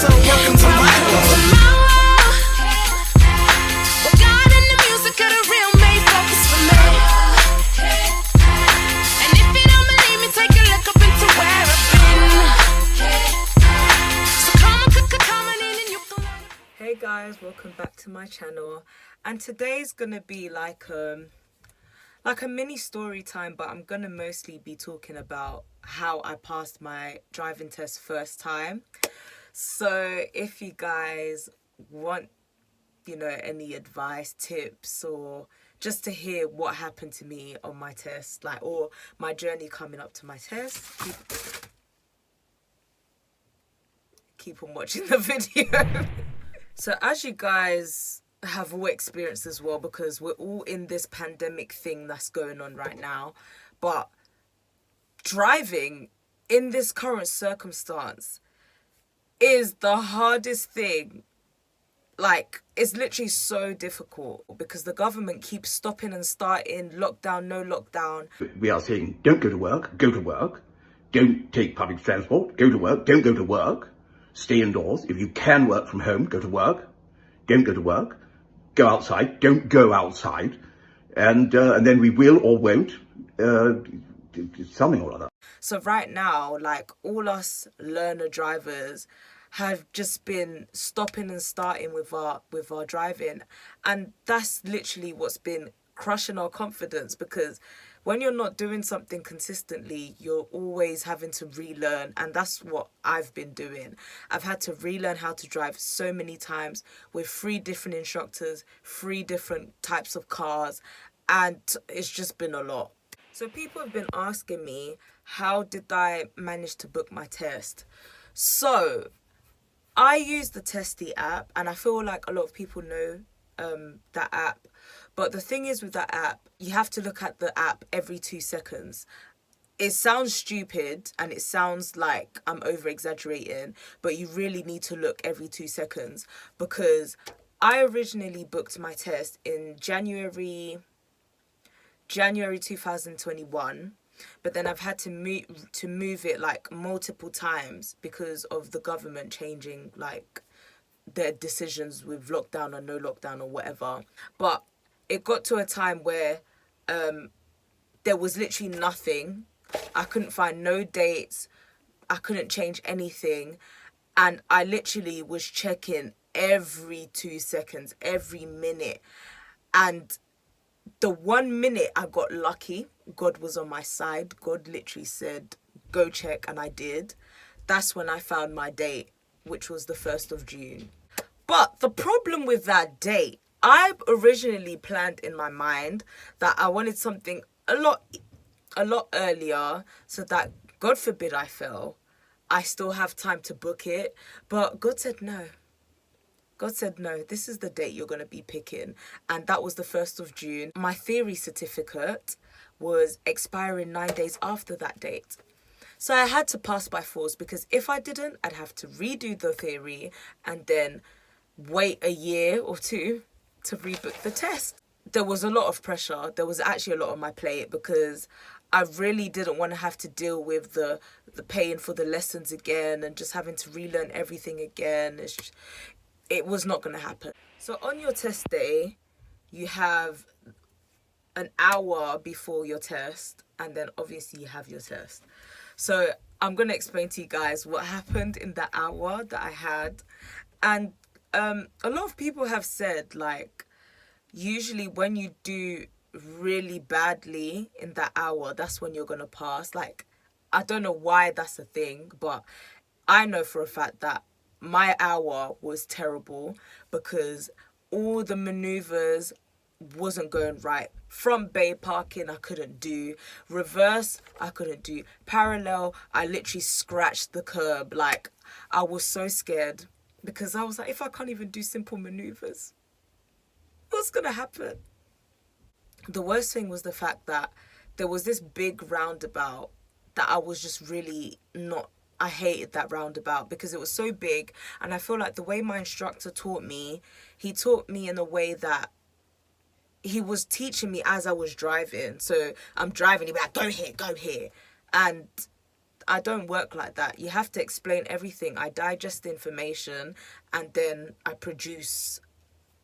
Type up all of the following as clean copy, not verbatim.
So welcome to my world. Well, God and the music are the real main focus for me. And if you don't believe me, take a look up into where I've been. So come on in and you can learn. Hey guys, welcome back to my channel, and today's gonna be like a mini story time, but I'm gonna mostly be talking about how I passed my driving test first time. So if you guys want, you know, any advice, tips, or just to hear what happened to me on my test, like, or my journey coming up to my test, keep on watching the video. So as you guys have all experienced as well, because we're all in this pandemic thing that's going on right now, but driving in this current circumstance is the hardest thing. Like, it's literally so difficult because the government keeps stopping and starting, lockdown, no lockdown. We are saying don't go to work, go to work. Don't take public transport, go to work, don't go to work. Stay indoors. If you can work from home, go to work. Don't go to work. Go outside, don't go outside. And then we will or won't, something or other. So right now, like, all us learner drivers have just been stopping and starting with our driving, and that's literally what's been crushing our confidence, because when you're not doing something consistently, you're always having to relearn, and that's what I've been doing. I've had to relearn how to drive so many times with 3 different instructors, 3 different types of cars, and it's just been a lot. So people have been asking me, how did I manage to book my test? So I use the Testi app, and I feel like a lot of people know that app. But the thing is with that app, you have to look at the app every 2 seconds. It sounds stupid and it sounds like I'm over exaggerating, but you really need to look every 2 seconds, because I originally booked my test in January 2021, but then I've had to move it like multiple times because of the government changing like their decisions with lockdown or no lockdown or whatever. But it got to a time where there was literally nothing. I couldn't find no dates. I couldn't change anything. And I literally was checking every 2 seconds, every minute. And the 1 minute I got lucky, God was on my side. God literally said, go check, and I did. That's when I found my date, which was the 1st of June. But the problem with that date, I originally planned in my mind that I wanted something a lot earlier, so that, God forbid I fail, I still have time to book it. But God said no. God said, no, this is the date you're going to be picking. And that was the 1st of June. My theory certificate was expiring 9 days after that date. So I had to pass by force, because if I didn't, I'd have to redo the theory and then wait a year or 2 to rebook the test. There was a lot of pressure. There was actually a lot on my plate, because I really didn't want to have to deal with the paying for the lessons again and just having to relearn everything again. It was not going to happen. So on your test day, you have an hour before your test, and then obviously you have your test. So I'm going to explain to you guys what happened in that hour that I had. And a lot of people have said, like, usually when you do really badly in that hour, that's when you're going to pass. Like, I don't know why that's a thing, but I know for a fact that my hour was terrible, because all the maneuvers wasn't going right. Front bay parking, I couldn't do. Reverse, I couldn't do. Parallel, I literally scratched the curb. Like, I was so scared, because I was like, if I can't even do simple maneuvers, what's gonna happen? The worst thing was the fact that there was this big roundabout that I was just really not, I hated that roundabout because it was so big. And I feel like the way my instructor taught me, he taught me in a way that he was teaching me as I was driving. So I'm driving, he'd be like, go here, go here. And I don't work like that. You have to explain everything. I digest the information and then I produce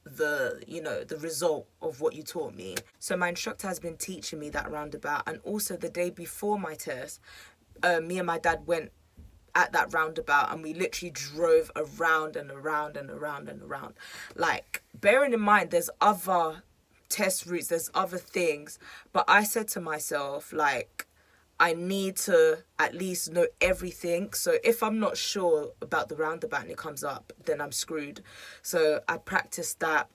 the result of what you taught me. So my instructor has been teaching me that roundabout. And also the day before my test, me and my dad went at that roundabout and we literally drove around and around and around and around. Like, bearing in mind there's other test routes, there's other things, but I said to myself, like, I need to at least know everything. So if I'm not sure about the roundabout and it comes up, then I'm screwed. So I practiced that.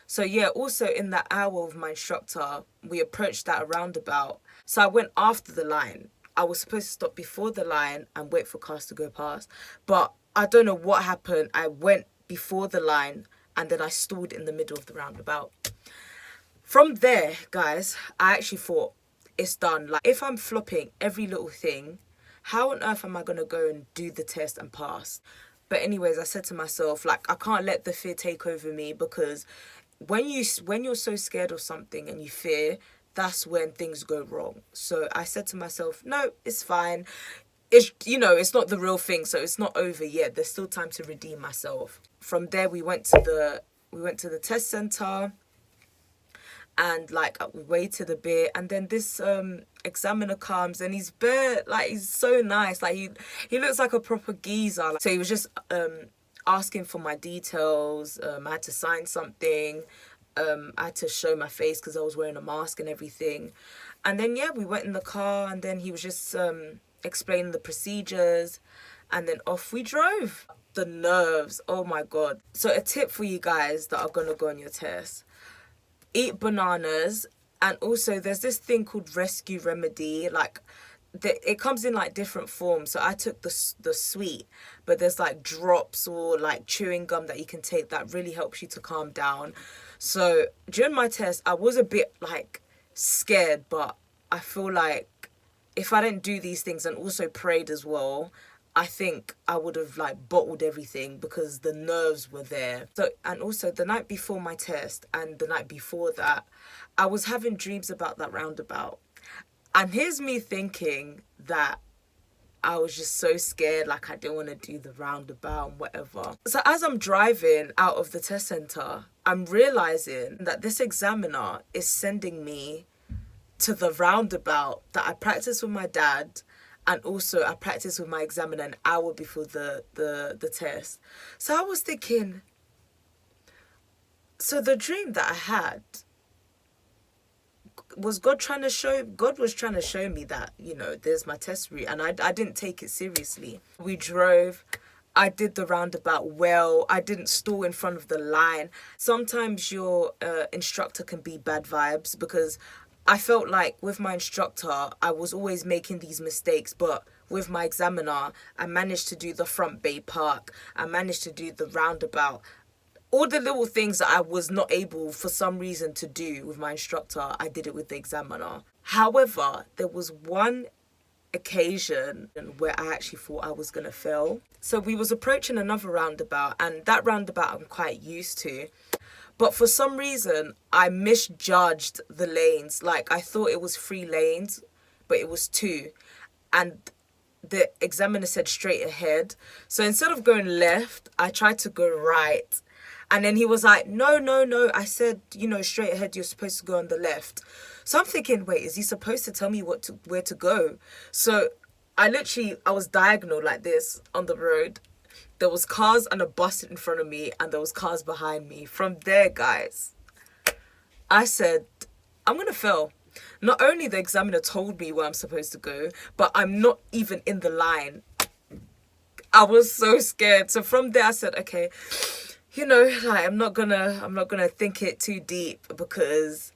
So yeah, also in that hour with my instructor, we approached that roundabout. So I went after the line. I was supposed to stop before the line and wait for cars to go past. But I don't know what happened. I went before the line and then I stalled in the middle of the roundabout. From there, guys, I actually thought, it's done. Like, if I'm flopping every little thing, how on earth am I going to go and do the test and pass? But anyways, I said to myself, like, I can't let the fear take over me, because when you're so scared of something and you fear, that's when things go wrong. So I said to myself, no, it's fine. It's, it's not the real thing, so it's not over yet. There's still time to redeem myself. From there, we went to the test center. And like, we waited a bit, and then this examiner comes, and he's he's so nice. Like, he looks like a proper geezer. So he was just asking for my details. I had to sign something. I had to show my face because I was wearing a mask and everything. And then yeah, we went in the car, and then he was just explaining the procedures, and then off we drove. The nerves, oh my god. So a tip for you guys that are gonna go on your test: eat bananas. And also there's this thing called Rescue Remedy. Like, it comes in like different forms. So I took the sweet, but there's like drops or like chewing gum that you can take that really helps you to calm down. So during my test, I was a bit like scared, but I feel like if I didn't do these things and also prayed as well, I think I would have like bottled everything because the nerves were there. So, and also the night before my test and the night before that, I was having dreams about that roundabout. And here's me thinking that I was just so scared, like I didn't want to do the roundabout and whatever. So as I'm driving out of the test center, I'm realizing that this examiner is sending me to the roundabout that I practiced with my dad. And also I practiced with my examiner an hour before the test. So I was thinking, so the dream that I had, was God was trying to show me that, there's my test route, and I didn't take it seriously. We drove, I did the roundabout well, I didn't stall in front of the line. Sometimes your instructor can be bad vibes, because I felt like with my instructor, I was always making these mistakes, but with my examiner, I managed to do the front bay park, I managed to do the roundabout. All the little things that I was not able for some reason to do with my instructor, I did it with the examiner. However, there was one occasion where I actually thought I was going to fail. So we was approaching another roundabout, and that roundabout I'm quite used to. But for some reason, I misjudged the lanes. Like, I thought it was 3 lanes, but it was 2. And the examiner said straight ahead. So instead of going left, I tried to go right. And then he was like, no. I said, straight ahead, you're supposed to go on the left. So I'm thinking, wait, is he supposed to tell me where to go? So I was diagonal like this on the road. There was cars and a bus in front of me, and there was cars behind me. From there, guys, I said, I'm going to fail. Not only the examiner told me where I'm supposed to go, but I'm not even in the line. I was so scared. So from there, I said, okay, I'm not gonna think it too deep, because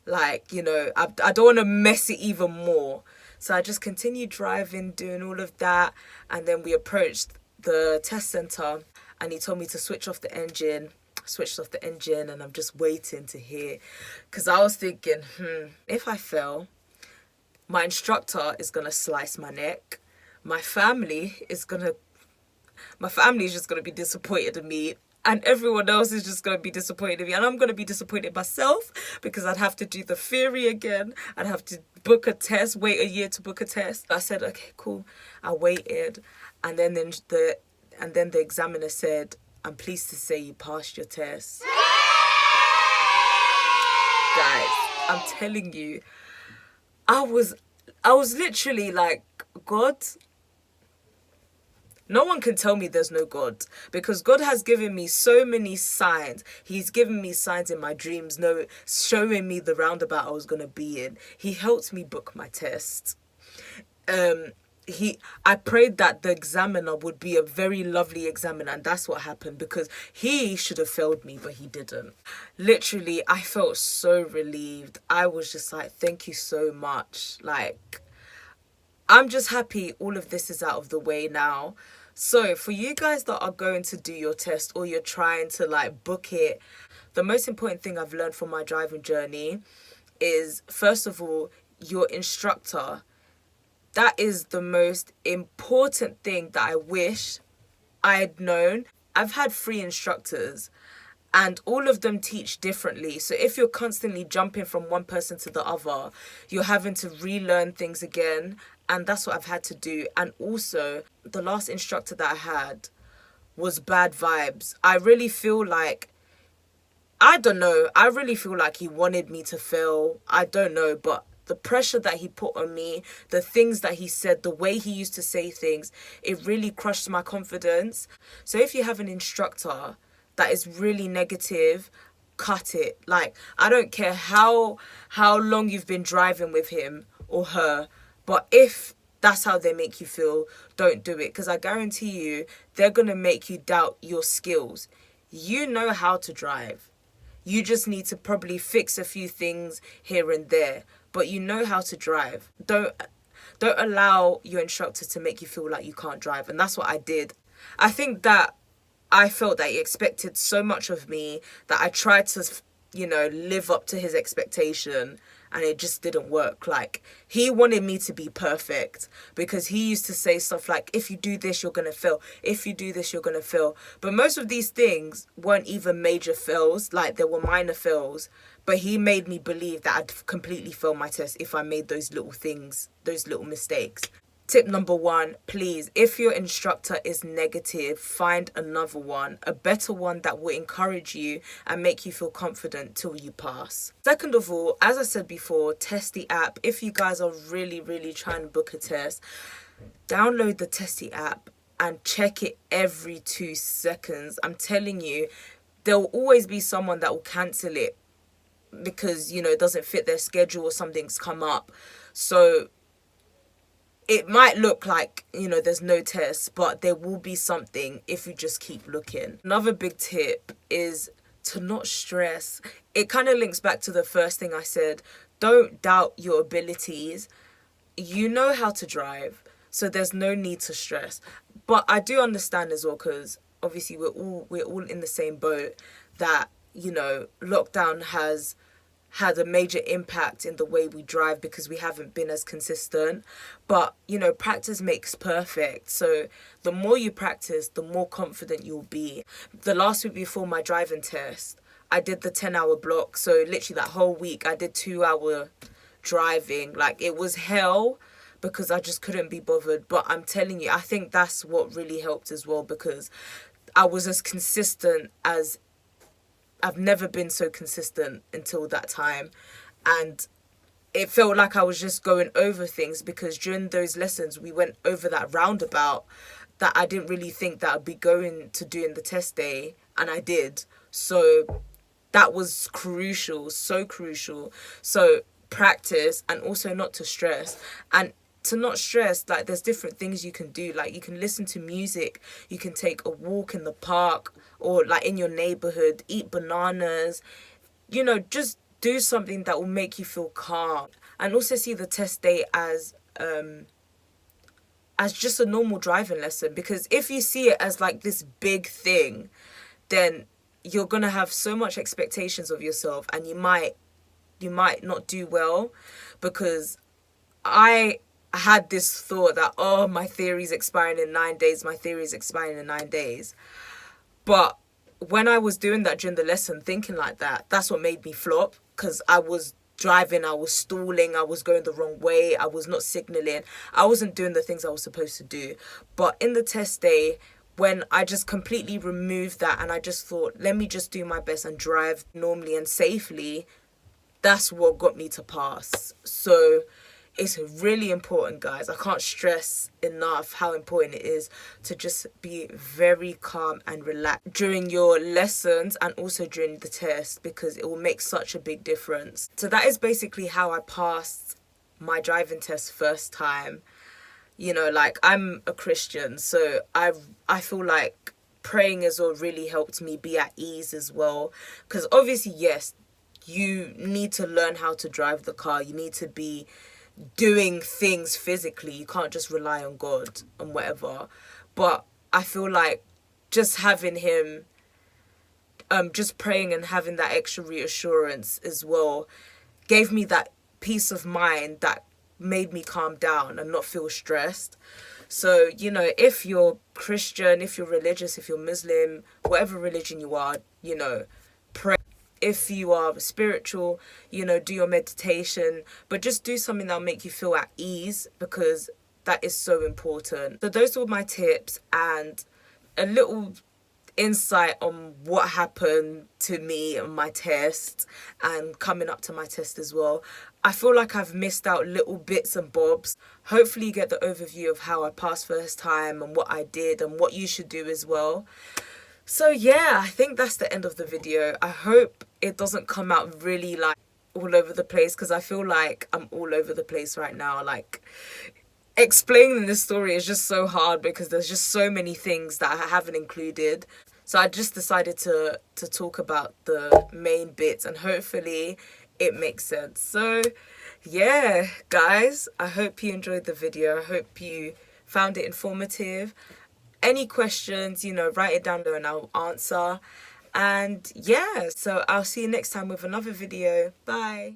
I don't want to mess it even more. So I just continued driving, doing all of that, and then we approached the test center, and he told me to switch off the engine. Switched off the engine, and I'm just waiting to hear, because I was thinking, if I fail, my instructor is gonna slice my neck. My family is just gonna be disappointed in me. and everyone else is just going to be disappointed in me, and I'm going to be disappointed in myself because I'd have to do the theory again. I'd have to book a test, wait a year to book a test. I said, okay, cool. I waited, and then the examiner said, I'm pleased to say you passed your test. Guys, I'm telling you, I was literally like, God, no one can tell me there's no God, because God has given me so many signs. He's given me signs in my dreams, showing me the roundabout I was going to be in. He helped me book my test. I prayed that the examiner would be a very lovely examiner, and that's what happened, because he should have failed me, but he didn't. Literally, I felt so relieved. I was just like, thank you so much. Like, I'm just happy all of this is out of the way now. So for you guys that are going to do your test, or you're trying to like book it, the most important thing I've learned from my driving journey is, first of all, your instructor. That is the most important thing that I wish I had known. I've had 3 instructors, and all of them teach differently. So if you're constantly jumping from one person to the other, you're having to relearn things again. And that's what I've had to do. And also, the last instructor that I had was bad vibes. I really feel like, I don't know, I really feel like he wanted me to fail. I don't know, but the pressure that he put on me, the things that he said, the way he used to say things, it really crushed my confidence. So if you have an instructor that is really negative, cut it. Like, I don't care how long you've been driving with him or her, but if that's how they make you feel, don't do it. Because I guarantee you, they're going to make you doubt your skills. You know how to drive. You just need to probably fix a few things here and there. But you know how to drive. Don't allow your instructor to make you feel like you can't drive. And that's what I did. I think that I felt that he expected so much of me that I tried to, live up to his expectation, and it just didn't work. Like, he wanted me to be perfect, because he used to say stuff like, if you do this, you're going to fail. If you do this, you're going to fail. But most of these things weren't even major fails. Like, they were minor fails. But he made me believe that I'd completely fail my test if I made those little things, those little mistakes. Tip number 1, please, if your instructor is negative, find another one, a better one that will encourage you and make you feel confident till you pass. Second of all, as I said before, test the app. If you guys are really, really trying to book a test, download the Testi app and check it every 2 seconds. I'm telling you, there will always be someone that will cancel it because, it doesn't fit their schedule or something's come up. So it might look like, there's no test, but there will be something if you just keep looking. Another big tip is to not stress. It kind of links back to the first thing I said. Don't doubt your abilities. You know how to drive, so there's no need to stress. But I do understand as well, because obviously we're all in the same boat, that, lockdown has had a major impact in the way we drive because we haven't been as consistent. But, practice makes perfect. So the more you practice, the more confident you'll be. The last week before my driving test, I did the 10-hour block. So literally that whole week, I did 2-hour driving. Like, it was hell because I just couldn't be bothered. But I'm telling you, I think that's what really helped as well, because I was as consistent as I've never been so consistent until that time. And it felt like I was just going over things, because during those lessons, we went over that roundabout that I didn't really think that I'd be going to do in the test day. And I did. So that was crucial, so crucial. So practice, and also not to stress. And to not stress, like, there's different things you can do. Like, you can listen to music, you can take a walk in the park or like in your neighborhood, eat bananas, just do something that will make you feel calm. And also see the test day as just a normal driving lesson, because if you see it as like this big thing, then you're gonna have so much expectations of yourself, and you might not do well. Because I had this thought that, my theory's expiring in 9 days, my theory's expiring in 9 days. But when I was doing that during the lesson, thinking like that, that's what made me flop, because I was driving, I was stalling, I was going the wrong way, I was not signaling, I wasn't doing the things I was supposed to do. But in the test day, when I just completely removed that and I just thought, let me just do my best and drive normally and safely, that's what got me to pass. So it's really important, guys. I can't stress enough how important it is to just be very calm and relaxed during your lessons and also during the test, because it will make such a big difference. So that is basically how I passed my driving test first time. You know, like, I'm a Christian, so I feel like praying as well really helped me be at ease as well. Because obviously, yes, you need to learn how to drive the car. You need to be doing things physically. You can't just rely on God and whatever. But I feel like just having him, just praying and having that extra reassurance as well, gave me that peace of mind that made me calm down and not feel stressed. So, you know, if you're Christian, if you're religious, if you're Muslim, whatever religion you are, you know, pray. If you are spiritual, you know, do your meditation, but just do something that'll make you feel at ease, because that is so important. So those were my tips and a little insight on what happened to me on my test and coming up to my test as well. I feel like I've missed out little bits and bobs. Hopefully you get the overview of how I passed first time and what I did and what you should do as well. So yeah, I think that's the end of the video. I hope it doesn't come out really like all over the place, because I feel like I'm all over the place right now. Like, explaining this story is just so hard because there's just so many things that I haven't included. So I just decided to talk about the main bits, and hopefully it makes sense. So yeah, guys, I hope you enjoyed the video. I hope you found it informative. Any questions, you know, write it down there and I'll answer. And yeah, so I'll see you next time with another video. Bye.